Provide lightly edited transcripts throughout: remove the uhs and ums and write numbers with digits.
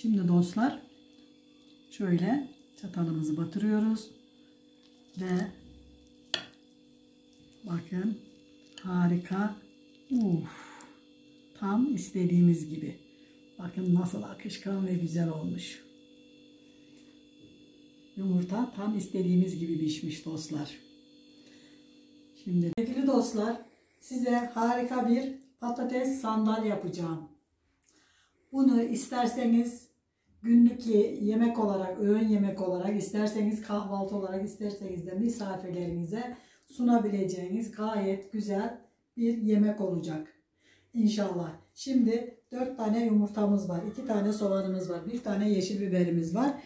Şimdi dostlar şöyle çatalımızı batırıyoruz ve bakın harika. Tam istediğimiz gibi. Bakın nasıl akışkan ve güzel olmuş. Yumurta tam istediğimiz gibi pişmiş dostlar. Şimdi sevgili dostlar, size harika bir patates sandal yapacağım. Bunu isterseniz günlük yemek olarak, öğün yemek olarak, isterseniz kahvaltı olarak, isterseniz de misafirlerinize sunabileceğiniz gayet güzel bir yemek olacak. İnşallah. Şimdi 4 tane yumurtamız var, 2 tane soğanımız var, 1 tane yeşil biberimiz var,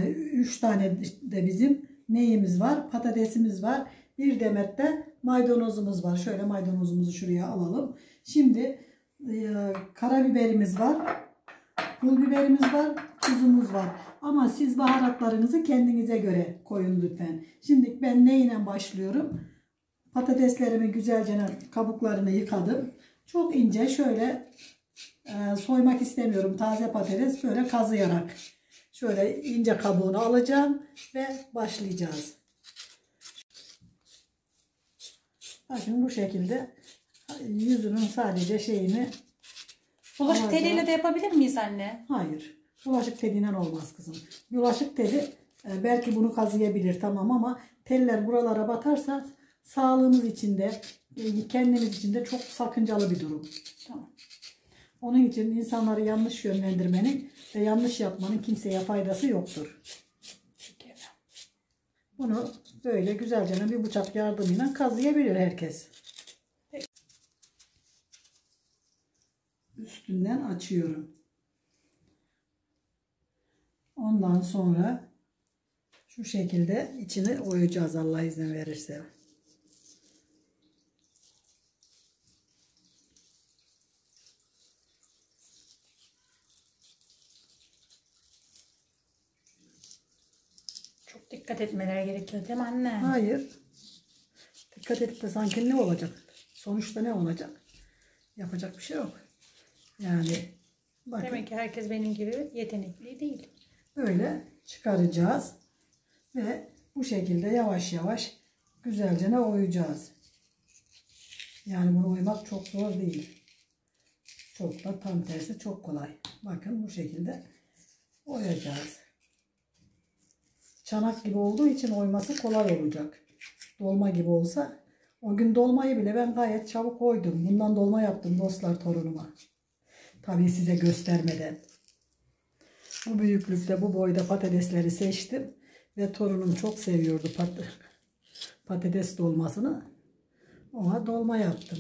3 tane de bizim neyimiz var? Patatesimiz var. Bir demet de maydanozumuz var. Şöyle maydanozumuzu şuraya alalım. Şimdi karabiberimiz var. Pul biberimiz var. Tuzumuz var. Ama siz baharatlarınızı kendinize göre koyun lütfen. Şimdi ben neyle başlıyorum? Patateslerimi güzelce kabuklarını yıkadım. Çok ince şöyle soymak istemiyorum. Taze patates böyle kazıyarak. Şöyle ince kabuğunu alacağım ve başlayacağız. Bakın bu şekilde yüzünün sadece şeyini bulaşık teliyle de yapabilir miyiz anne? Hayır. Bulaşık teliyle olmaz kızım. Bulaşık teli belki bunu kazıyabilir tamam ama teller buralara batarsa sağlığımız için de kendimiz için de çok sakıncalı bir durum. Tamam. Onun için insanları yanlış yönlendirmenin ve yanlış yapmanın kimseye faydası yoktur. Bunu böyle güzelce bir bıçak yardımıyla kazıyabilir herkes. Üstünden açıyorum. Ondan sonra şu şekilde içini oyacağız Allah izin verirse. Çok dikkat etmeler gerekiyor değil mi anne? Hayır. Dikkat edip de sanki ne olacak? Sonuçta ne olacak? Yapacak bir şey yok. Yani bakın. Demek ki herkes benim gibi yetenekli değil. Böyle çıkaracağız. Ve bu şekilde yavaş yavaş güzelce oyacağız. Yani bunu oymak çok zor değil. Çok da tam tersi çok kolay. Bakın bu şekilde oyacağız. Çanak gibi olduğu için oyması kolay olacak. Dolma gibi olsa o gün dolmayı bile ben gayet çabuk koydum. Bundan dolma yaptım dostlar torunuma. Tabii size göstermeden. Bu büyüklükte bu boyda patatesleri seçtim. Ve torunum çok seviyordu patates dolmasını. Ona dolma yaptım.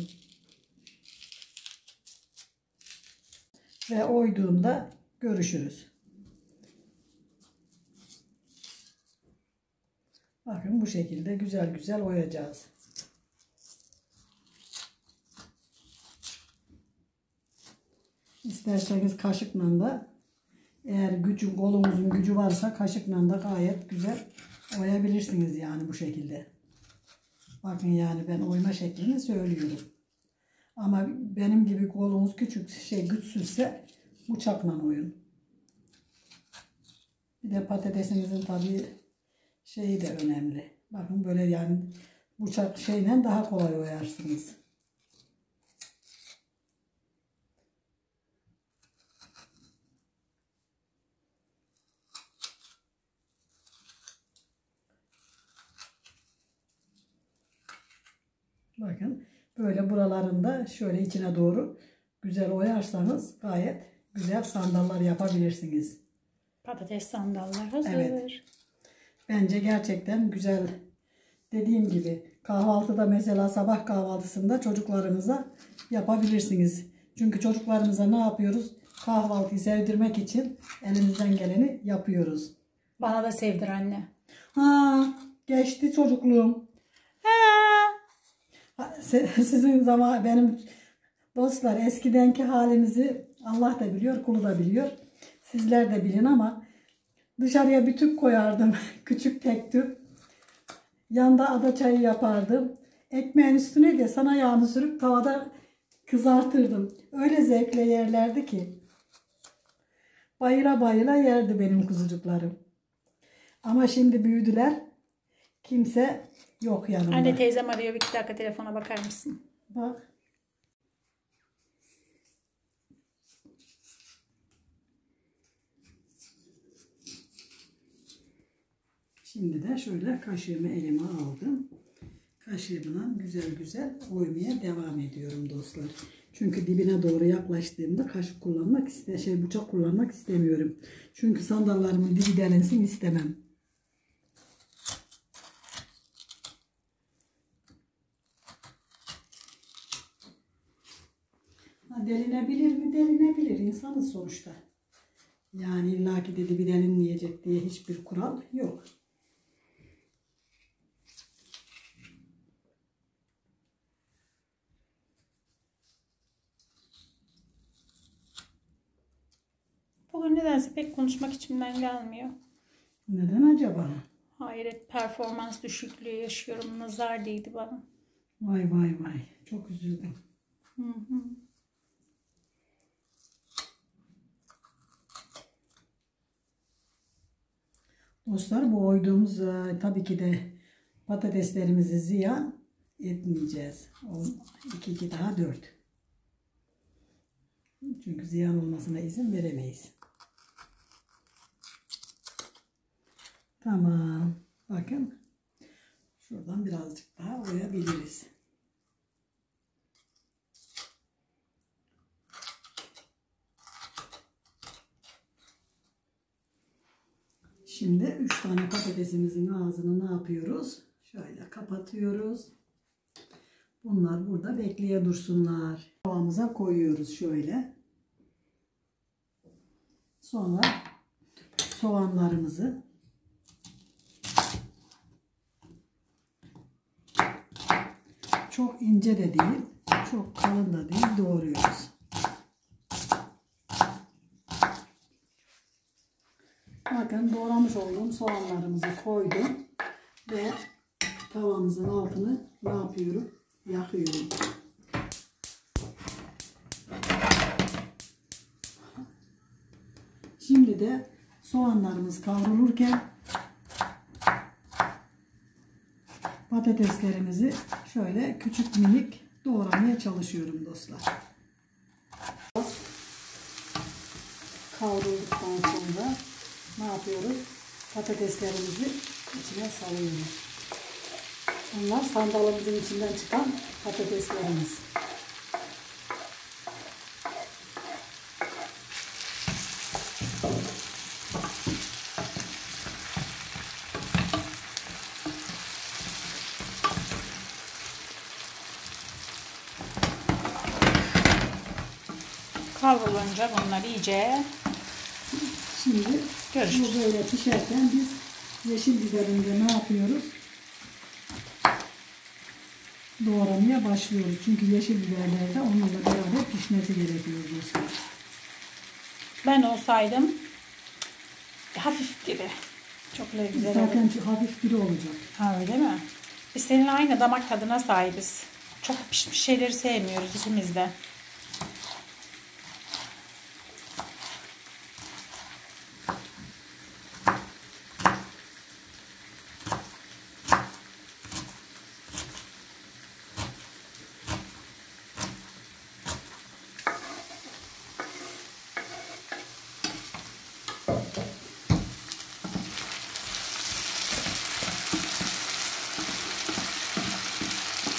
Ve oyduğunda görüşürüz. Bakın bu şekilde güzel güzel oyacağız. İsterseniz kaşıkla da eğer kolunuzun gücü varsa kaşıkla da gayet güzel oyabilirsiniz yani bu şekilde. Bakın yani ben oyma şeklini söylüyorum. Ama benim gibi kolunuz güçsüzse bıçakla oyun. Bir de patatesinizin tabii şeyi de önemli. Bakın böyle yani bıçak şeyle daha kolay oyarsınız. Bakın böyle buralarında şöyle içine doğru güzel oyarsanız gayet güzel sandallar yapabilirsiniz. Patates sandallar hazır. Evet. Bence gerçekten güzel. Dediğim gibi kahvaltıda mesela sabah kahvaltısında çocuklarınıza yapabilirsiniz. Çünkü çocuklarımıza ne yapıyoruz? Kahvaltıyı sevdirmek için elimizden geleni yapıyoruz. Bana da sevdir anne. Ha, geçti çocukluğum. Sizin zaman benim dostlar eskidenki halimizi Allah da biliyor, kulu da biliyor. Sizler de bilin ama dışarıya bir tüp koyardım. Küçük tek tüp. Yanda ada çayı yapardım. Ekmeğin üstüne de sana yağını sürüp tavada kızartırdım. Öyle zevkle yerlerdi ki. bayıla bayıla yerdi benim kuzucuklarım. Ama şimdi büyüdüler. Kimse yok yanımda. Anne teyzem arıyor. Bir 2 dakika telefona bakar mısın? Bak. Şimdi de şöyle kaşığımı elime aldım. Kaşığımla güzel güzel oymaya devam ediyorum dostlar. Çünkü dibine doğru yaklaştığımda kaşık kullanmak bıçak kullanmak istemiyorum. Çünkü sandallarımın dibi delinsin istemem. Delinebilir mi? Delinebilir. İnsanız sonuçta. Yani illaki de dibi delinmeyecek diye hiçbir kural yok. Bugün nedense pek konuşmak içimden gelmiyor. Neden acaba? Hayret, performans düşüklüğü yaşıyorum. Nazar değdi bana. Vay vay vay. Çok üzüldüm. Hı hı. Dostlar bu oyduğumuz tabii ki de patateslerimizi ziyan etmeyeceğiz. 2 daha 4. Çünkü ziyan olmasına izin veremeyiz. Tamam. Bakın. Şuradan birazcık daha oyabiliriz. Şimdi 3 tane patatesimizin ağzını ne yapıyoruz? Şöyle kapatıyoruz. Bunlar burada bekleye dursunlar. Tavamıza koyuyoruz şöyle. Sonra soğanlarımızı çok ince de değil, çok kalın da değil doğruyoruz. Bakın doğramış olduğum soğanlarımızı koydum ve tavamızın altını ne yapıyorum? Yakıyorum. Şimdi de soğanlarımız kavrulurken patateslerimizi şöyle küçük minik doğramaya çalışıyorum dostlar. Kavrulduktan sonra ne yapıyoruz? Patateslerimizi içine salıyoruz. Bunlar sandalımızın içinden çıkan patateslerimiz. Kavrulunca bunlar iyice Şimdi görüşürüz. bu böyle pişerken biz yeşil biberinde ne yapıyoruz? Doğramaya başlıyoruz. Çünkü yeşil biberler de onunla beraber pişmesi gerekiyor dostlar. Ben olsaydım hafif gibi. Çok güzel Zaten olur. hafif biri olacak. Ha, öyle mi? Biz seninle aynı damak tadına sahibiz. Çok pişmiş şeyleri sevmiyoruz ikimiz de.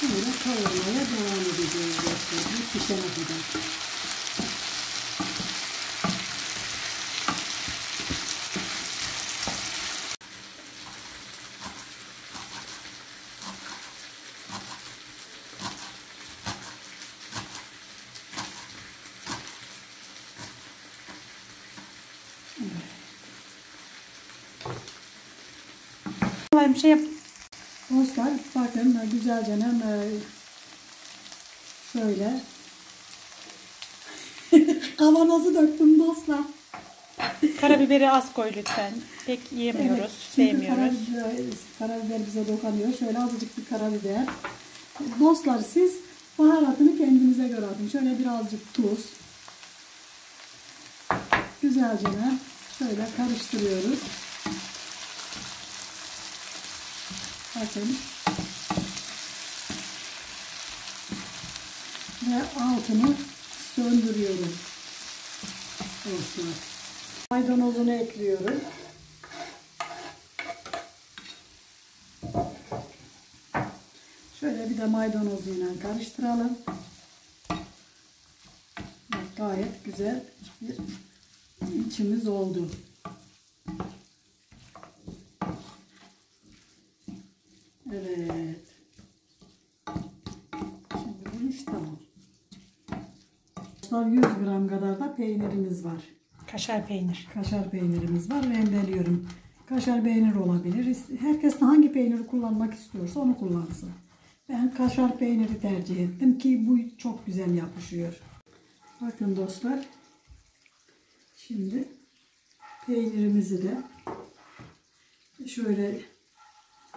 Sonra kavurmaya devam edeceğiz dostlar. Bu pişene kadar. Bir şey yap. Dostlar bakın güzelce şöyle kavanozu döktüm dostlar. Karabiberi az koy lütfen. Pek yiyemiyoruz, Evet, çünkü sevmiyoruz. karabiber bize dokunuyor. Şöyle azıcık bir karabiber. Dostlar siz baharatını kendinize göre atın. Şöyle birazcık tuz. güzelce şöyle karıştırıyoruz. Bakın. Ve altını söndürüyorum. Dostlar. Maydanozunu ekliyorum. Şöyle bir de maydanozuyla karıştıralım. Bak, gayet güzel bir içimiz oldu. Evet. Şimdi bu iş tamam. 100 gram kadar da peynirimiz var. Kaşar peynir. Kaşar peynirimiz var. Rendeliyorum. Kaşar peynir olabilir. Herkes hangi peyniri kullanmak istiyorsa onu kullansın. Ben kaşar peyniri tercih ettim ki bu çok güzel yapışıyor. Bakın dostlar. Şimdi peynirimizi de şöyle,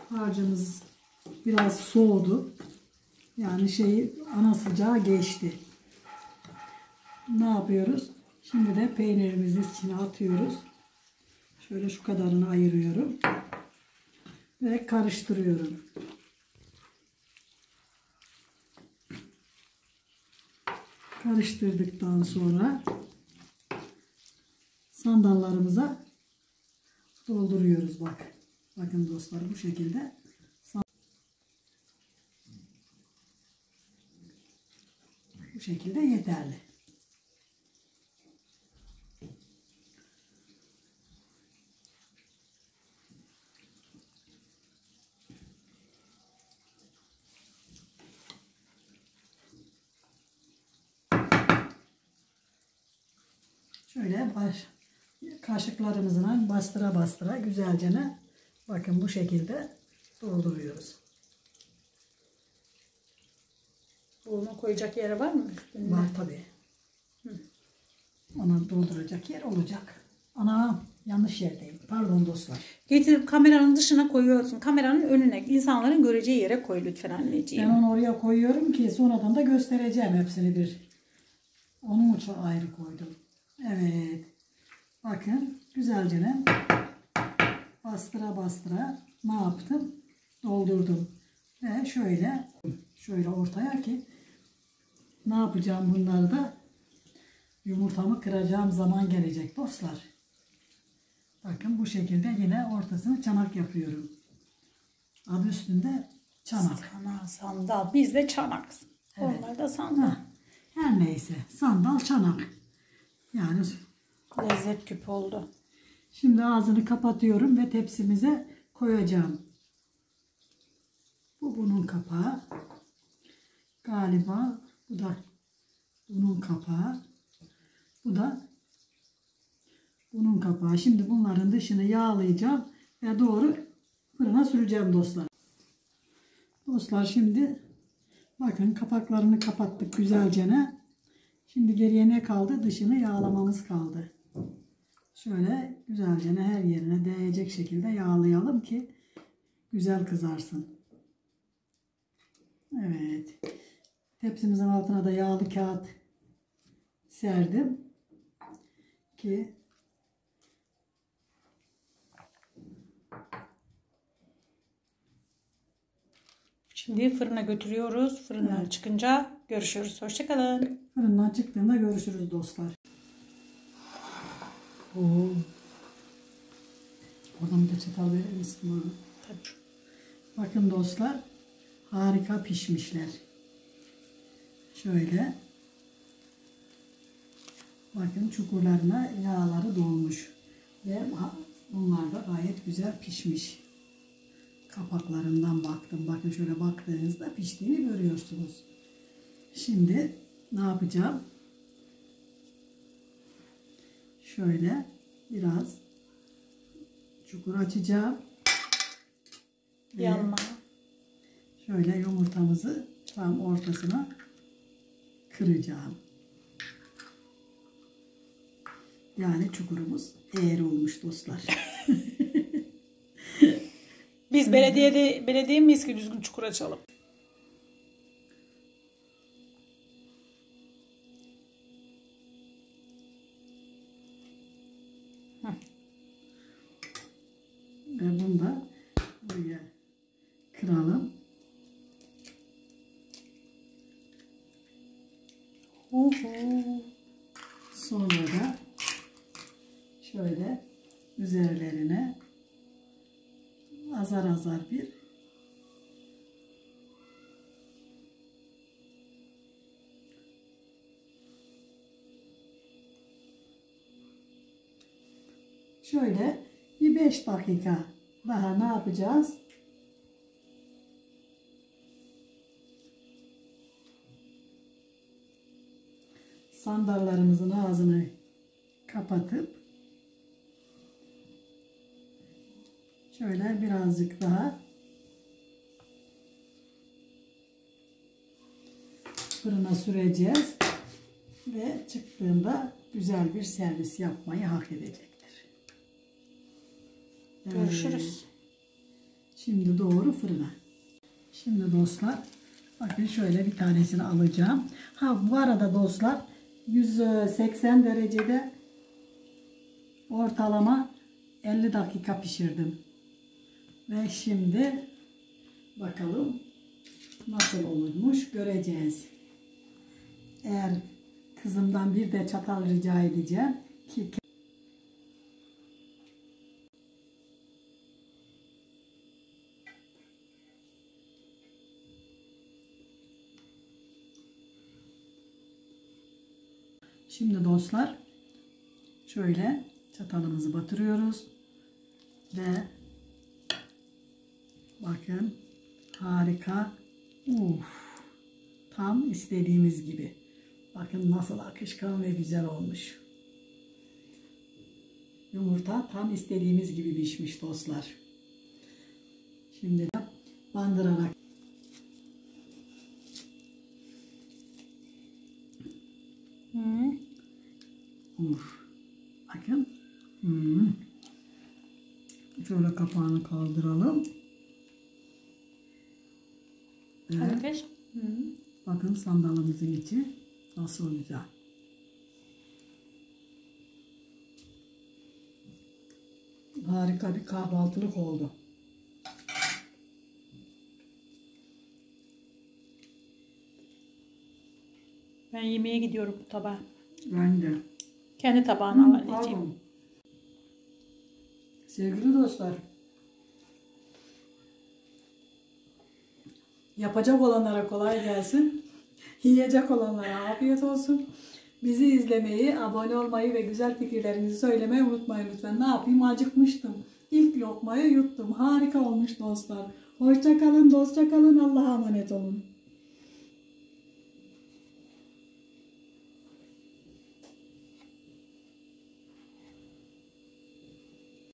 harcımız biraz soğudu. Yani ana sıcağı geçti. Ne yapıyoruz? Şimdi de peynirimizi içine atıyoruz. Şöyle şu kadarını ayırıyorum. Ve karıştırıyorum. Karıştırdıktan sonra sandallarımıza dolduruyoruz bak. Bakın dostlar, bu şekilde. Bu şekilde yeterli. Şöyle kaşıklarımızla bastıra bastıra güzelce bakın bu şekilde dolduruyoruz. Bunu koyacak yere var mı üstünde? Var tabii. Ona dolduracak yer olacak. Ana, yanlış yerdeyim. Pardon dostlar. Getirip kameranın dışına koyuyorsun. Kameranın önüne, insanların göreceği yere koy lütfen anneciğim. Ben onu oraya koyuyorum ki sonradan da göstereceğim hepsini bir. Onun için ayrı koydum. Evet. Bakın güzelce bastıra bastıra ne yaptım? Doldurdum. Ve şöyle ortaya ki ne yapacağım, bunları da yumurtamı kıracağım zaman gelecek dostlar. Bakın bu şekilde yine ortasını çanak yapıyorum. Adı üstünde çanak. Sandal. Biz de çanak. Evet. Onlar da sandal. Her neyse. Sandal, çanak. Yani Lezzet küpü oldu. şimdi ağzını kapatıyorum ve tepsimize koyacağım. Bu bunun kapağı. Galiba bu da bunun kapağı. Bu da bunun kapağı. Şimdi bunların dışını yağlayacağım ve doğru fırına süreceğim dostlar. Dostlar şimdi bakın kapaklarını kapattık güzelce. Şimdi geriye ne kaldı? Dışını yağlamamız kaldı. Şöyle güzelce her yerine değecek şekilde yağlayalım ki güzel kızarsın. Evet. Tepsimizin altına da yağlı kağıt serdim ki Şimdi fırına götürüyoruz. Fırından çıkınca görüşürüz. Hoşçakalın. Fırından çıktığında görüşürüz dostlar. Oo. Oradan bir de çatal verir misin bana? Tabii. Bakın dostlar, harika pişmişler. Şöyle. Bakın çukurlarına yağları dolmuş. Ve bunlar da gayet güzel pişmiş. Kapaklarından baktım. Bakın şöyle baktığınızda piştiğini görüyorsunuz. Şimdi ne yapacağım? Şöyle biraz çukur açacağım. Yanma. Şöyle yumurtamızı tam ortasına kıracağım. Yani çukurumuz eğri olmuş dostlar. Biz belediye miyiz ki düzgün çukur açalım? Ve bunu da buraya kıralım. Sonra da şöyle üzerlerine azar azar bir şöyle bir 5 dakika daha ne yapacağız? Sandallarımızın ağzını kapatıp şöyle birazcık daha fırına süreceğiz ve çıktığında güzel bir servis yapmayı hak edecektir. Görüşürüz. Şimdi doğru fırına. Şimdi dostlar bakın şöyle bir tanesini alacağım. Bu arada dostlar 180 derecede ortalama 50 dakika pişirdim. Ve şimdi bakalım nasıl olurmuş göreceğiz. Eğer kızımdan bir de çatal rica edeceğim ki şimdi dostlar şöyle çatalımızı batırıyoruz ve bakın harika. Tam istediğimiz gibi. Bakın nasıl akışkan ve güzel olmuş. Yumurta tam istediğimiz gibi pişmiş dostlar. Şimdi de bandırarak bakın. Şöyle kapağını kaldıralım. Evet. Bakın sandalımızın içi nasıl güzel. Harika bir kahvaltılık oldu. Ben yemeğe gidiyorum bu tabağa. Ben de. Kendi tabağını al anneciğim. Sevgili dostlar, yapacak olanlara kolay gelsin. Yiyecek olanlara afiyet olsun. Bizi izlemeyi, abone olmayı ve güzel fikirlerinizi söylemeyi unutmayın lütfen. Ne yapayım? Acıkmıştım. İlk lokmayı yuttum. Harika olmuş dostlar. Hoşça kalın, dostça kalın. Allah'a emanet olun.